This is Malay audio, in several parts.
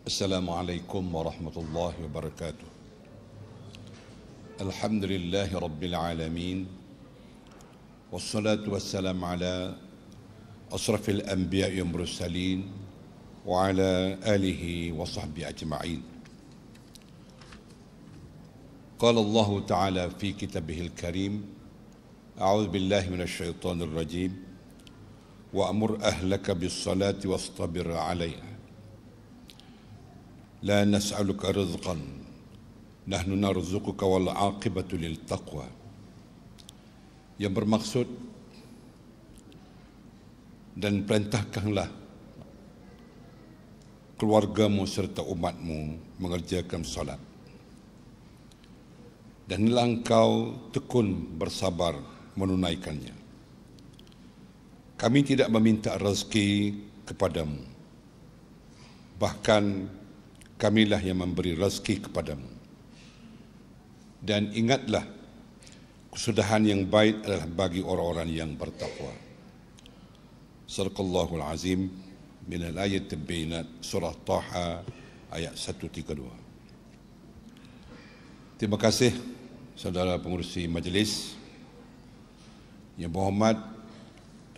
Assalamualaikum warahmatullahi wabarakatuh. Alhamdulillahi rabbil alamin. Wassalatu wassalamu ala asrafil anbiya'i wal mursalin wa ala alihi wa sahbihi ajma'in. Qala Allah Ta'ala fi kitabihil karim, a'udzu billahi minasy syaithanir rajim, wa amur ahlaka bis salati wastabir 'alaiha. La nas'aluka rizqan nahnu narzuquka wal 'aqibatu lil taqwa. Yang bermaksud, dan perintahkanlah keluargamu serta umatmu mengerjakan salat, dan hendaklah engkau tekun bersabar menunaikannya. Kami tidak meminta rezeki kepadamu, bahkan kamilah yang memberi rezeki kepadamu. Dan ingatlah, kesudahan yang baik adalah bagi orang-orang yang bertakwa. Sadaqallahul azim. Minal ayat al-bayinat, surah Taha ayat 132. Terima kasih saudara pengurusi majlis. Yang berhormat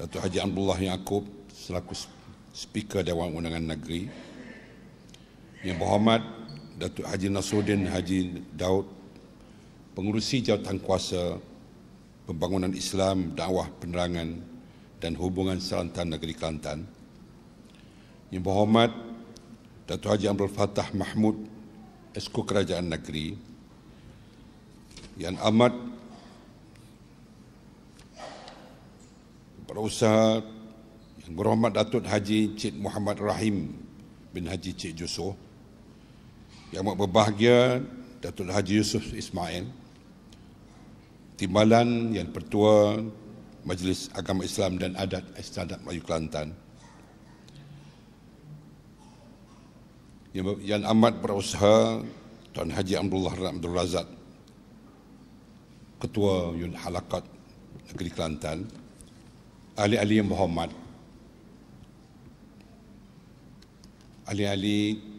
Datuk Haji Abdullah Yaakob selaku Speaker Dewan Undangan Negeri, yang berhormat Datuk Haji Nasruddin Haji Daud, Pengurusi Jawatan Kuasa Pembangunan Islam, Dakwah Penerangan dan Hubungan Serentan Negeri Kelantan, yang berhormat Datuk Haji Abdul Fattah Mahmud, Esko Kerajaan Negeri, yang amat berusaha, yang berhormat Datuk Haji Cik Muhammad Rahim bin Haji Cik Jusoh, yang amat berbahagia Datuk Haji Yusuf Ismail, Timbalan yang Pertua Majlis Agama Islam dan Adat Istiadat Melayu Kelantan, yang amat berusaha Tuan Haji Abdul Razak, Ketua Unit Halakat Negeri Kelantan, ahli-ahli yang berhormat, ahli-ahli,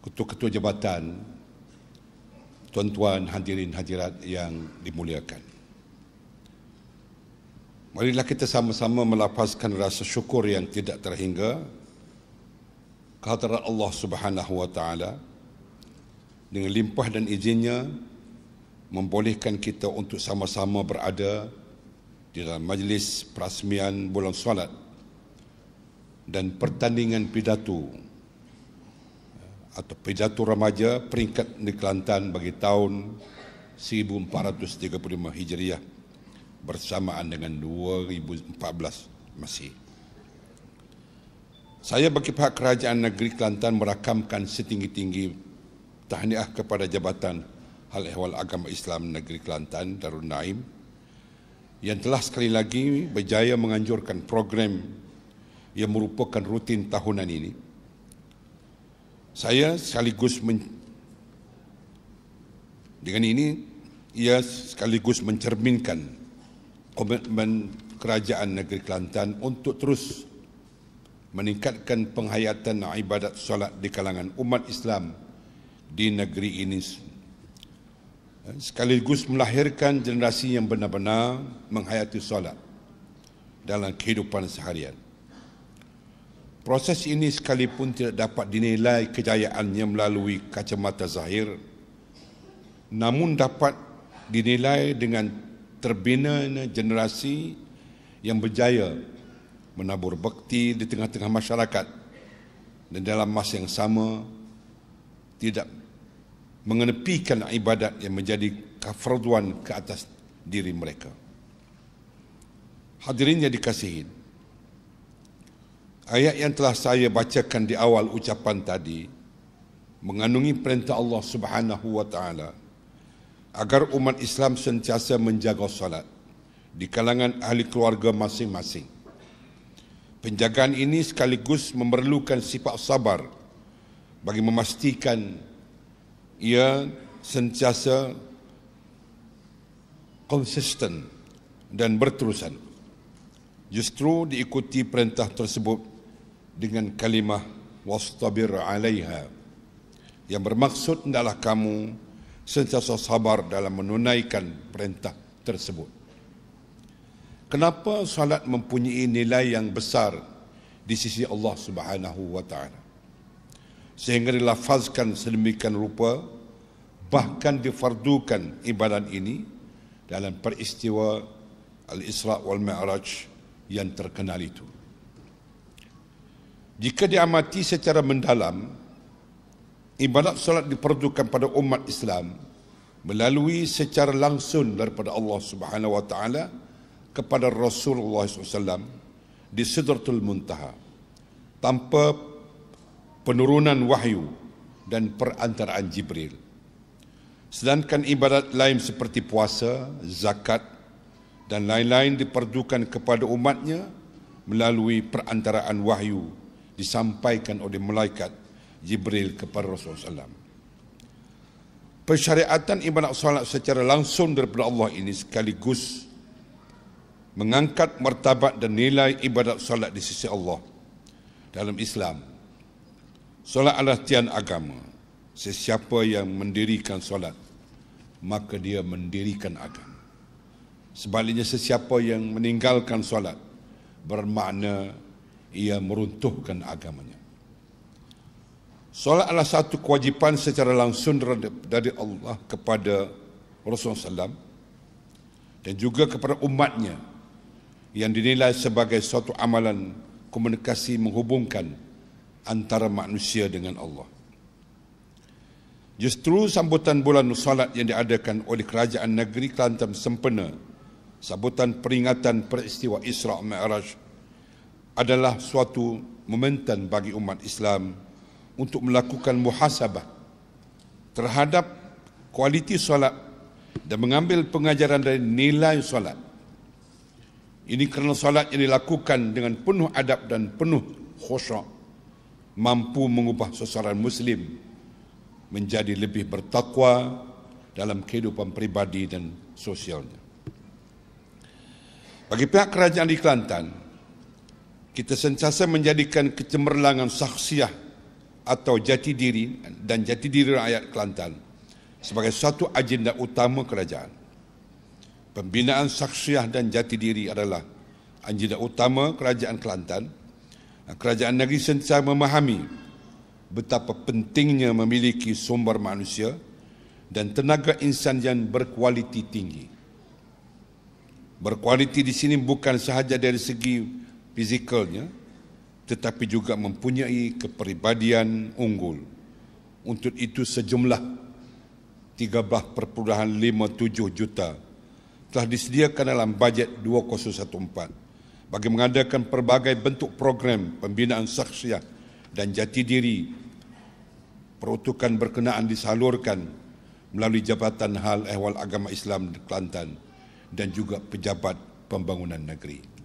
ketua-ketua jabatan, tuan-tuan hadirin hadirat yang dimuliakan. Marilah kita sama-sama melapaskan rasa syukur yang tidak terhingga kehadirat Allah Subhanahu wa taala dengan limpah dan izinnya membolehkan kita untuk sama-sama berada di dalam majlis perasmian bulan solat dan pertandingan pidato atau pidato remaja peringkat di Kelantan bagi tahun 1435 Hijriah bersamaan dengan 2014 Masih. Saya bagi pihak Kerajaan Negeri Kelantan merakamkan setinggi-tinggi tahniah kepada Jabatan Hal Ehwal Agama Islam Negeri Kelantan Darul Naim yang telah sekali lagi berjaya menganjurkan program yang merupakan rutin tahunan ini. Saya sekaligus dengan ini ia sekaligus mencerminkan komitmen Kerajaan Negeri Kelantan untuk terus meningkatkan penghayatan ibadat solat di kalangan umat Islam di negeri ini, sekaligus melahirkan generasi yang benar-benar menghayati solat dalam kehidupan seharian. Proses ini sekalipun tidak dapat dinilai kejayaannya melalui kacamata zahir, namun dapat dinilai dengan terbinanya generasi yang berjaya menabur bakti di tengah-tengah masyarakat dan dalam masa yang sama tidak mengenepikan ibadat yang menjadi kefarduan ke atas diri mereka. Hadirin yang dikasihi, ayat yang telah saya bacakan di awal ucapan tadi mengandungi perintah Allah Subhanahu wa taala agar umat Islam sentiasa menjaga salat di kalangan ahli keluarga masing-masing. Penjagaan ini sekaligus memerlukan sifat sabar bagi memastikan ia sentiasa konsisten dan berterusan. Justru diikuti perintah tersebut dengan kalimah wastabir 'alaiha, yang bermaksud adalah kamu sentiasa sabar dalam menunaikan perintah tersebut. Kenapa salat mempunyai nilai yang besar di sisi Allah Subhanahu wa taala, sehingga dilafazkan sedemikian rupa, bahkan difardukan ibadat ini dalam peristiwa Al-Isra' wal Mi'raj yang terkenal itu. Jika diamati secara mendalam, ibadat solat diperuntukkan pada umat Islam melalui secara langsung daripada Allah Subhanahu wa taala kepada Rasulullah SAW di Sidratul Muntaha, tanpa penurunan wahyu dan perantaraan Jibril. Sedangkan ibadat lain seperti puasa, zakat dan lain-lain diperuntukkan kepada umatnya melalui perantaraan wahyu disampaikan oleh malaikat Jibril kepada Rasulullah SAW. Persyariatan ibadat solat secara langsung daripada Allah ini sekaligus mengangkat martabat dan nilai ibadat solat di sisi Allah. Dalam Islam, solat adalah tiang agama. Sesiapa yang mendirikan solat, maka dia mendirikan agama. Sebaliknya, sesiapa yang meninggalkan solat, bermakna ia meruntuhkan agamanya. Solat adalah satu kewajipan secara langsung dari Allah kepada Rasulullah SAW dan juga kepada umatnya, yang dinilai sebagai suatu amalan komunikasi menghubungkan antara manusia dengan Allah. Justru sambutan bulan solat yang diadakan oleh Kerajaan Negeri Kelantan sempena sambutan peringatan peristiwa Isra' Mi'raj adalah suatu momentum bagi umat Islam untuk melakukan muhasabah terhadap kualiti solat dan mengambil pengajaran dari nilai solat. Ini kerana solat yang dilakukan dengan penuh adab dan penuh khusyuk mampu mengubah seseorang Muslim menjadi lebih bertakwa dalam kehidupan pribadi dan sosialnya. Bagi pihak kerajaan di Kelantan, kita sentiasa menjadikan kecemerlangan saksiah atau jati diri dan jati diri rakyat Kelantan sebagai satu agenda utama kerajaan. Pembinaan saksiah dan jati diri adalah agenda utama kerajaan Kelantan. Kerajaan negeri sentiasa memahami betapa pentingnya memiliki sumber manusia dan tenaga insan yang berkualiti tinggi. Berkualiti di sini bukan sahaja dari segi fizikalnya, tetapi juga mempunyai kepribadian unggul. Untuk itu sejumlah 13.57 juta telah disediakan dalam bajet 2014 bagi mengadakan pelbagai bentuk program pembinaan saksiah dan jati diri. Peruntukan berkenaan disalurkan melalui Jabatan Hal Ehwal Agama Islam di Kelantan dan juga Pejabat Pembangunan Negeri.